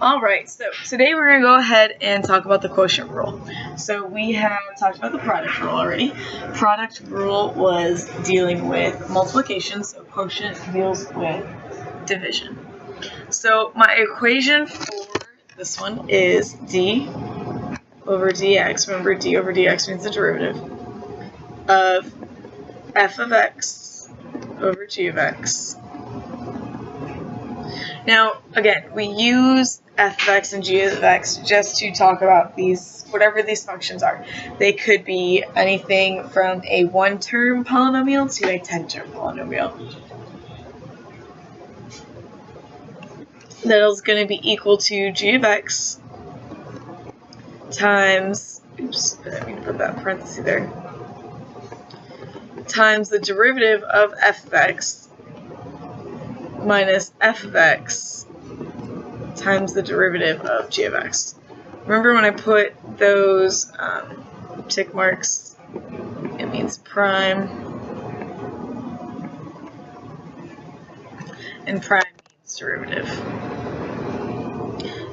Alright, so today we're going to go ahead and talk about the quotient rule. So we have talked about the product rule already. Product rule was dealing with multiplication, so quotient deals with division. So my equation for this one is d over dx. Remember, d over dx means the derivative of f of x over g of x. Now, again, we use f of x and g of x just to talk about these, whatever these functions are. They could be anything from a 1-term polynomial to a 10-term polynomial. That is going to be equal to g of x times, oops, I didn't mean to put that in parentheses there, times the derivative of f of x minus f of x times the derivative of g of x. Remember when I put those tick marks, it means prime, and prime means derivative.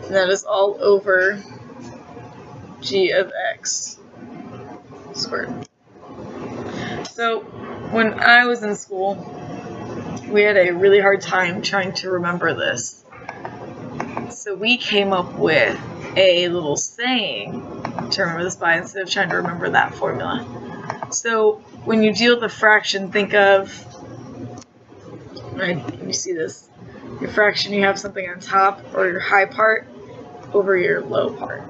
And that is all over g of x squared. So when I was in school, we had a really hard time trying to remember this. So we came up with a little saying to remember this by instead of trying to remember that formula. So when you deal with a fraction, think of, right, you see this, your fraction, you have something on top or your high part over your low part.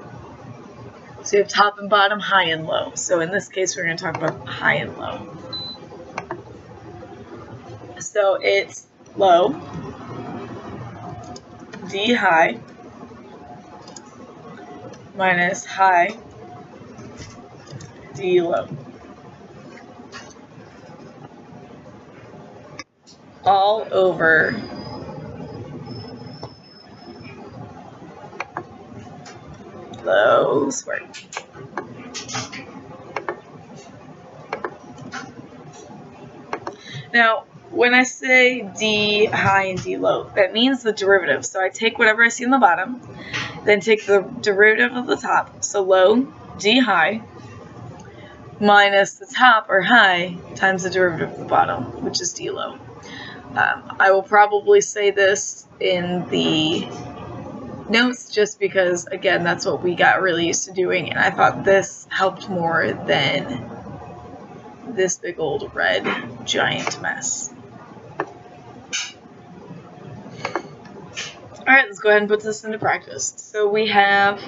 So you have top and bottom, high and low. So in this case, we're going to talk about high and low. So it's low, d high, minus high, d low. All over low squared. Now, when I say d high and d low, that means the derivative. So I take whatever I see in the bottom, then take the derivative of the top, so low, d high, minus the top, or high, times the derivative of the bottom, which is d low. I will probably say this in the notes just because, again, that's what we got really used to doing, and I thought this helped more than this big old red giant mess. Alright, let's go ahead and put this into practice. So we have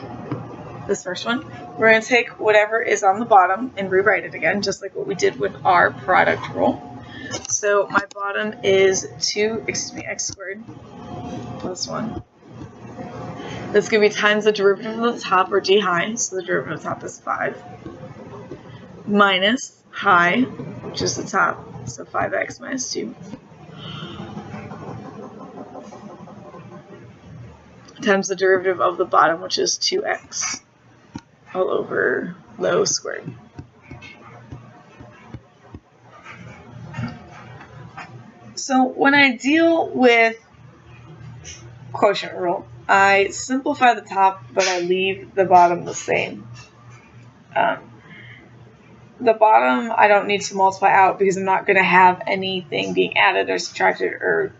this first one. We're going to take whatever is on the bottom and rewrite it again, just like what we did with our product rule. So my bottom is x squared plus 1. That's going to be times the derivative of the top, or d high, so the derivative of the top is 5, minus high, which is the top, so 5x minus 2, times the derivative of the bottom, which is 2x, all over low squared. So when I deal with quotient rule, I simplify the top, but I leave the bottom the same. The bottom I don't need to multiply out because I'm not going to have anything being added or subtracted or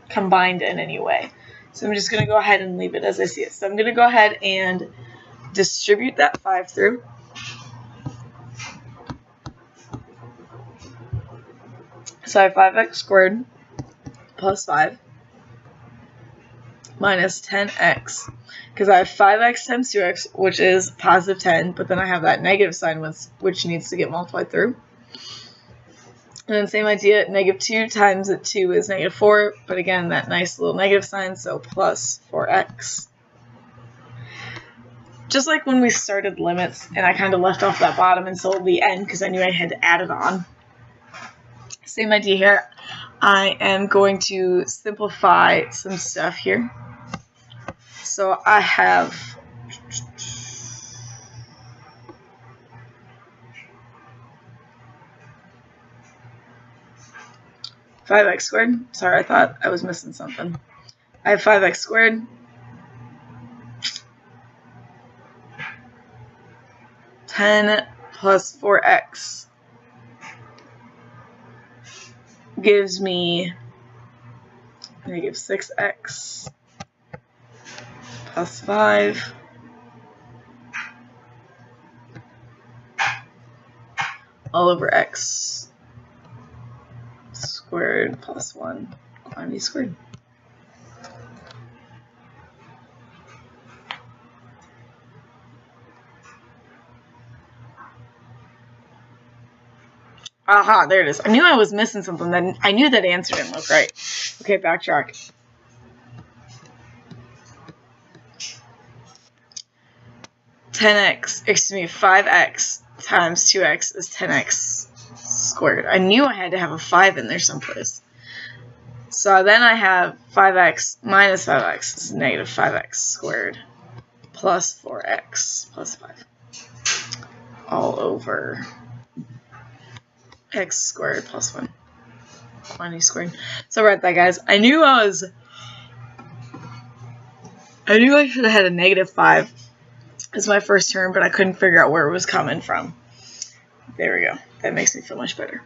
combined in any way. So I'm just going to go ahead and leave it as I see it. So I'm going to go ahead and distribute that 5 through. So I have 5x squared plus 5 minus 10x, because I have 5x times 2x, which is positive 10, but then I have that negative sign which needs to get multiplied through. And then same idea, negative 2 times 2 is negative 4, but again, that nice little negative sign, so plus 4x. Just like when we started limits, and I kind of left off that bottom until the end because I knew I had to add it on. Same idea here. I am going to simplify some stuff here. So I have 5x squared. Sorry, I thought I was missing something. I have 5x squared 10 plus 4x gives me negative 6x plus 5 all over x squared plus 1 quantity squared. Aha, there it is. I knew I was missing something. Then I knew that answer didn't look right. Okay, backtrack. Excuse me, 5x times 2x is 10x squared. I knew I had to have a 5 in there someplace. So then I have 5x minus 5x is negative 5x squared plus 4x plus 5 all over x squared plus 1 quantity squared. So right there, guys. I knew I should have had a negative 5 as my first term, but I couldn't figure out where it was coming from. There we go. That makes me feel much better.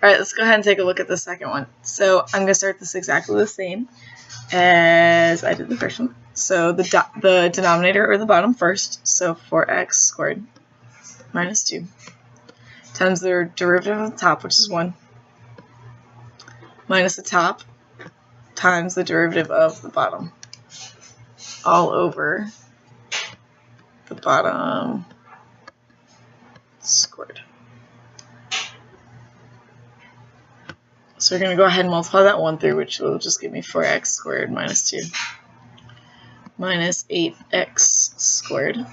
Alright, let's go ahead and take a look at the second one. So I'm going to start this exactly the same as I did the first one. So the denominator or the bottom first, so 4x squared minus 2 times the derivative of the top, which is 1, minus the top times the derivative of the bottom, all over the bottom squared. So we're going to go ahead and multiply that 1 through, which will just give me 4x squared minus 2 minus 8x squared.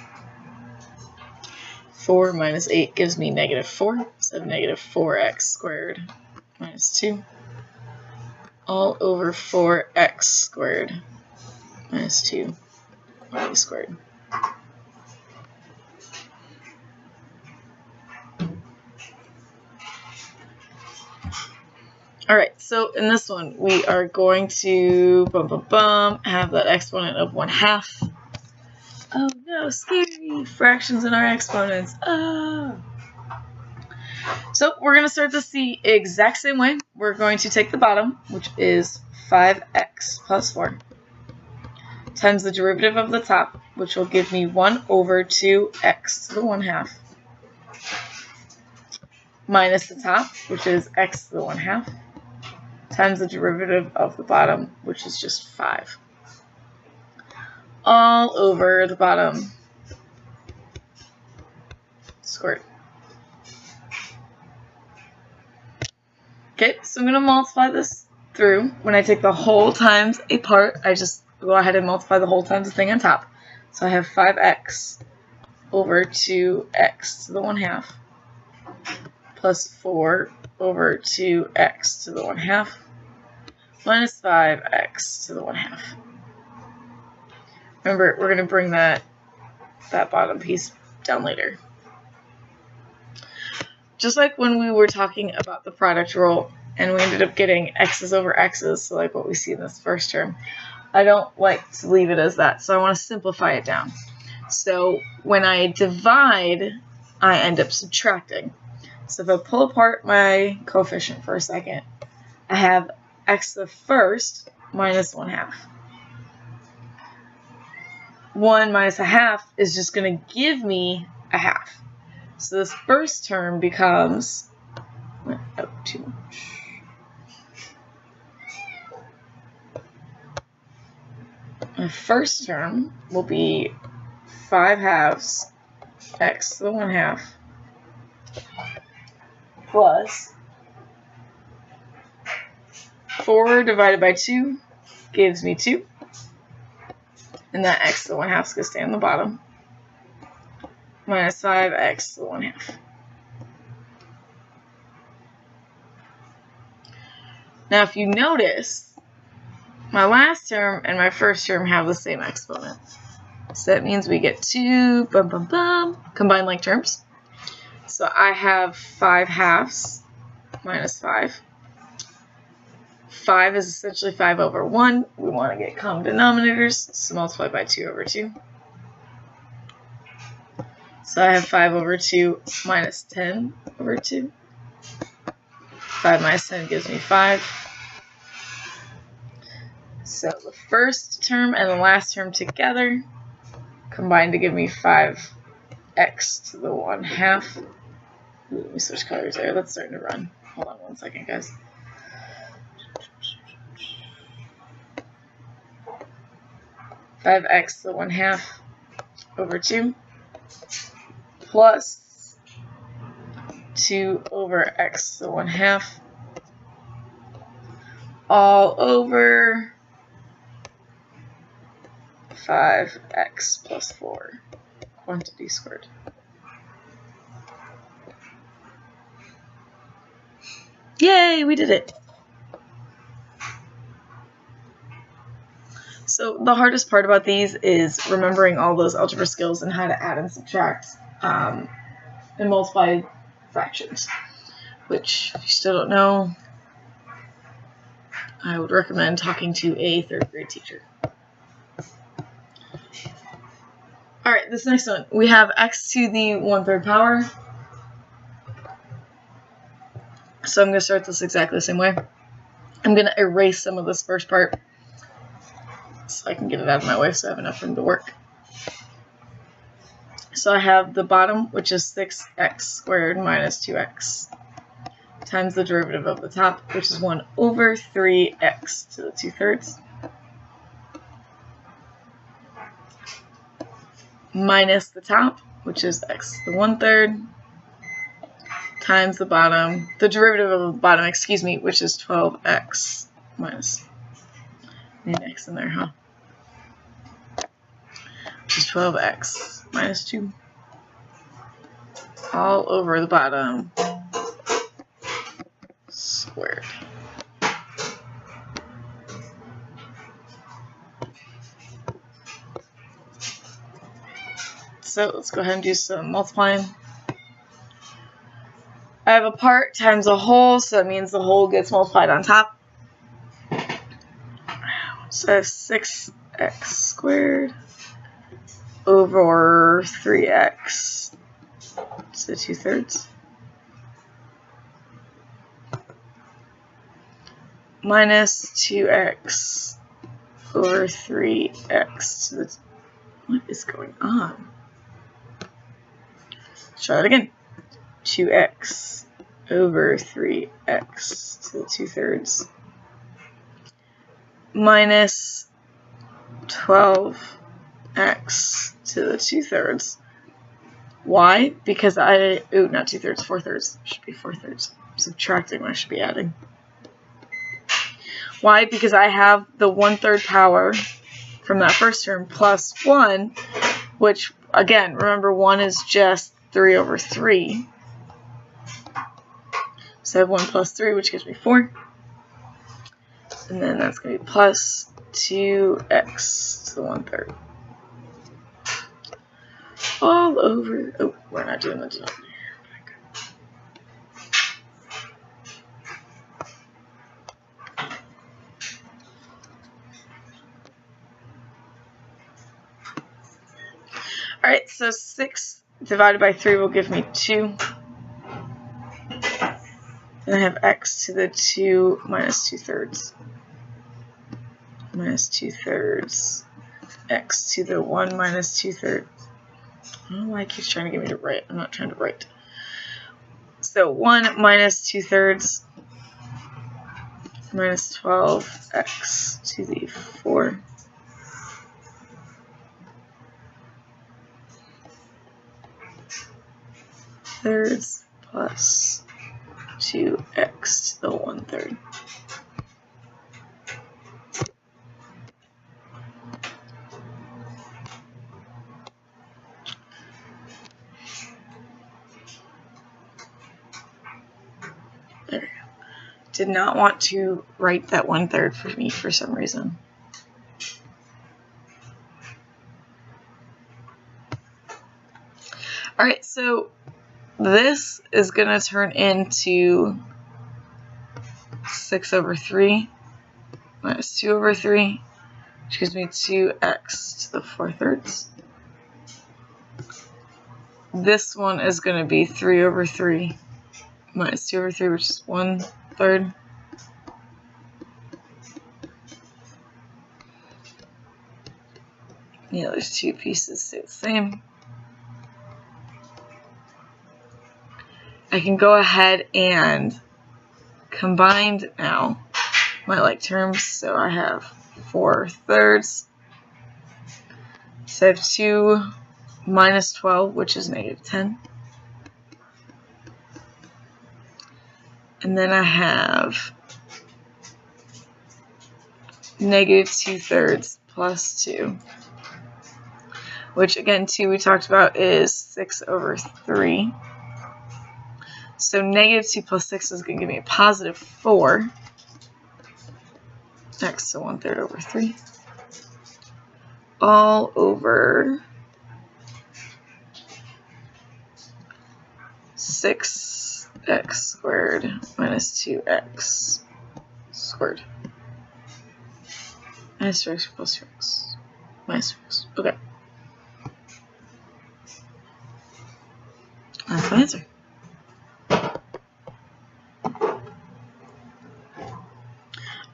4 minus 8 gives me negative 4, so negative 4x squared minus 2 all over 4x squared minus 2 quantity squared. Alright, so in this one we are going to have that exponent of 1/2. Oh no, scary! Fractions in our exponents. Oh. So we're going to start this the exact same way. We're going to take the bottom, which is 5x plus 4, times the derivative of the top, which will give me 1 over 2x to the 1/2, minus the top, which is x to the 1/2, times the derivative of the bottom, which is just 5. All over the bottom squared. Okay, so I'm going to multiply this through. When I take the whole times a part, I just go ahead and multiply the whole times the thing on top. So I have 5x over 2x to the 1/2 plus 4 over 2x to the 1/2 minus 5x to the 1/2. Remember, we're going to bring that bottom piece down later. Just like when we were talking about the product rule and we ended up getting x's over x's, so like what we see in this first term, I don't like to leave it as that, so I want to simplify it down. So when I divide, I end up subtracting. So if I pull apart my coefficient for a second, I have x to the first minus 1/2. 1 minus 1/2 is just going to give me 1/2. So this first term becomes, oh, too much. My first term will be 5/2 x to the 1/2 plus 4 divided by 2 gives me 2. And that x to the 1/2 is going to stay on the bottom. Minus 5x to the 1/2. Now if you notice, my last term and my first term have the same exponent. So that means we get two combined like terms. So I have 5/2 minus 5. 5 is essentially 5 over 1. We want to get common denominators, so multiply by 2 over 2. So I have 5 over 2 minus 10 over 2. 5 minus 10 gives me 5. So the first term and the last term together combine to give me 5x to the 1/2. Ooh, let me switch colors there. That's starting to run. Hold on 1 second, guys. (5x to the 1/2 over 2 plus 2 over x to the 1/2 all over 5x plus 4 quantity squared. Yay, we did it! So the hardest part about these is remembering all those algebra skills and how to add and subtract and multiply fractions, which if you still don't know, I would recommend talking to a 3rd grade teacher. Alright, this next one, we have x to the 1/3 power. So I'm going to start this exactly the same way. I'm going to erase some of this first part so I can get it out of my way so I have enough room to work. So I have the bottom, which is 6x squared minus 2x, times the derivative of the top, which is 1 over 3x to the 2/3, minus the top, which is x to the 1/3, times the bottom, the derivative of the bottom, excuse me, which is 12x minus, need an x in there, huh? Which is 12x minus 2, all over the bottom, squared. So let's go ahead and do some multiplying. I have a part times a whole, so that means the whole gets multiplied on top. So I have 6x squared over 3x to the 2/3 minus 2x over 3x to the... What is going on? Let's try it again. 2x over 3x to the 2/3 minus 12x to the 2/3. Why? Because not 2/3, 4/3. Should be 4/3. I'm subtracting when I should be adding. Why? Because I have the 1/3 power from that first term plus 1, which, again, remember 1 is just 3 over 3. So I have 1 plus 3, which gives me 4. And then that's going to be plus 2x to the 1/3. All over... Oh, we're not doing the denominator. Alright, so 6 divided by 3 will give me 2. Then I have x to the 2 minus 2/3. Minus 2/3. X to the 1 minus 2/3. I don't know why it keeps trying to get me to write. I'm not trying to write. So 1 minus 2/3 minus 12x to the 4. Thirds plus 2x to the 1/3. There we go. Did not want to write that 1/3 for me for some reason. Alright, so this is going to turn into 6 over 3 minus 2 over 3, which gives me 2x to the 4/3. this one is going to be 3 over 3 minus 2 over 3, which is 1/3. The other two pieces stay the same. I can go ahead and combine now my like terms, so I have 4/3. So I have 2 minus 12, which is -10. And then I have -2/3 plus 2, which again 2 we talked about is 6 over 3. So -2 plus 6 is going to give me a positive 4. X, so 1/3 over 3. All over 6x squared minus 2x squared. Minus 2x plus 2x. Minus 2x. Okay. That's my answer.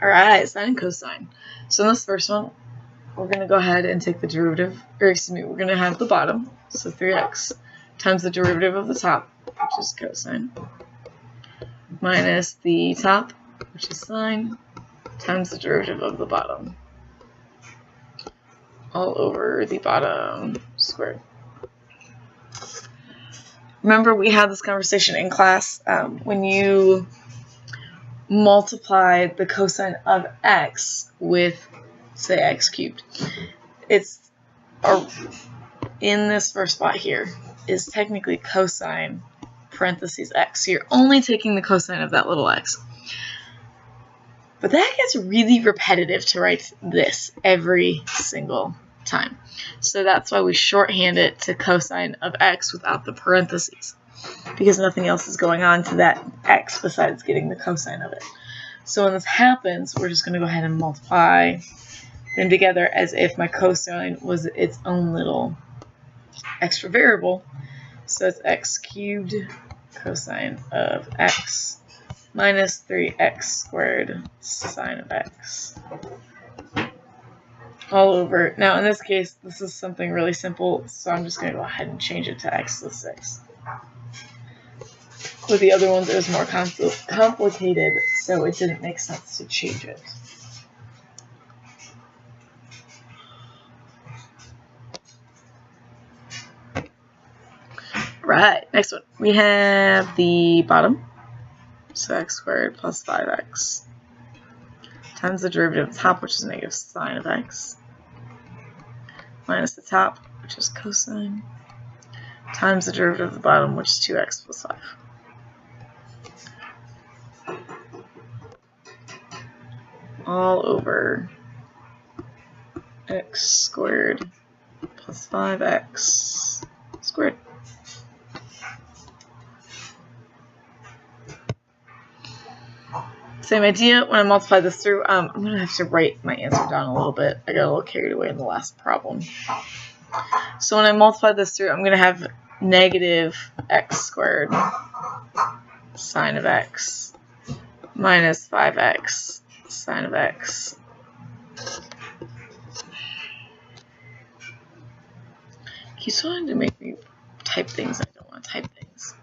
Alright, sine and cosine. So in this first one, we're going to go ahead and take the derivative, or excuse me, we're going to have the bottom, so 3x, times the derivative of the top, which is cosine, minus the top, which is sine, times the derivative of the bottom, all over the bottom squared. Remember, we had this conversation in class when you multiply the cosine of x with, say, x cubed. It's in this first spot here is technically cosine parentheses x. So you're only taking the cosine of that little x. But that gets really repetitive to write this every single time. So that's why we shorthand it to cosine of x without the parentheses, because nothing else is going on to that x besides getting the cosine of it. So when this happens, we're just going to go ahead and multiply them together as if my cosine was its own little extra variable. So it's x cubed cosine of x minus 3x squared sine of x. All over. Now in this case, this is something really simple, so I'm just going to go ahead and change it to x to the 6. With the other ones, it was more complicated, so it didn't make sense to change it. Right, next one. We have the bottom, so x squared plus 5x, times the derivative of the top, which is negative sine of x, minus the top, which is cosine, times the derivative of the bottom, which is 2x plus 5. All over x squared plus 5x squared. Same idea. When I multiply this through, I'm going to have to write my answer down a little bit. I got a little carried away in the last problem. So when I multiply this through, I'm going to have negative x squared sine of x minus 5x sine of x. He's trying to make me type things I don't want to type things.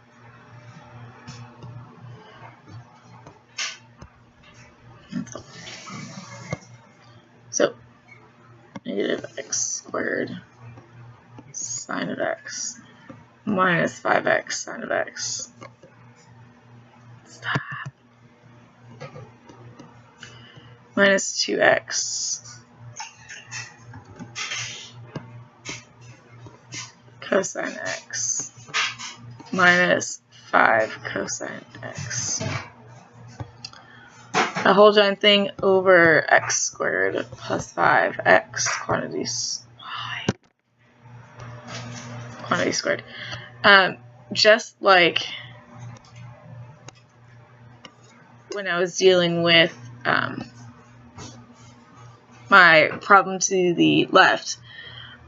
So, negative x squared sine of x minus 5x sine of x. Stop. Minus 2x cosine x minus 5 cosine x. The whole giant thing over x squared plus 5x quantity squared. Just like when I was dealing with my problem to the left,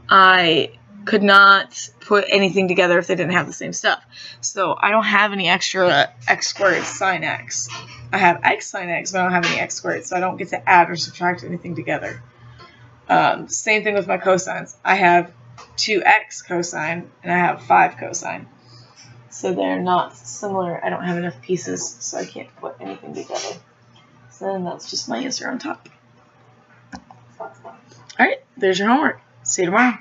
I could not put anything together if they didn't have the same stuff. So I don't have any extra x squared sine x. I have x sine x, but I don't have any x squared, so I don't get to add or subtract anything together. Same thing with my cosines. I have 2x cosine, and I have 5 cosine. So they're not similar. I don't have enough pieces, so I can't put anything together. So then that's just my answer on top. Alright, there's your homework. See you tomorrow.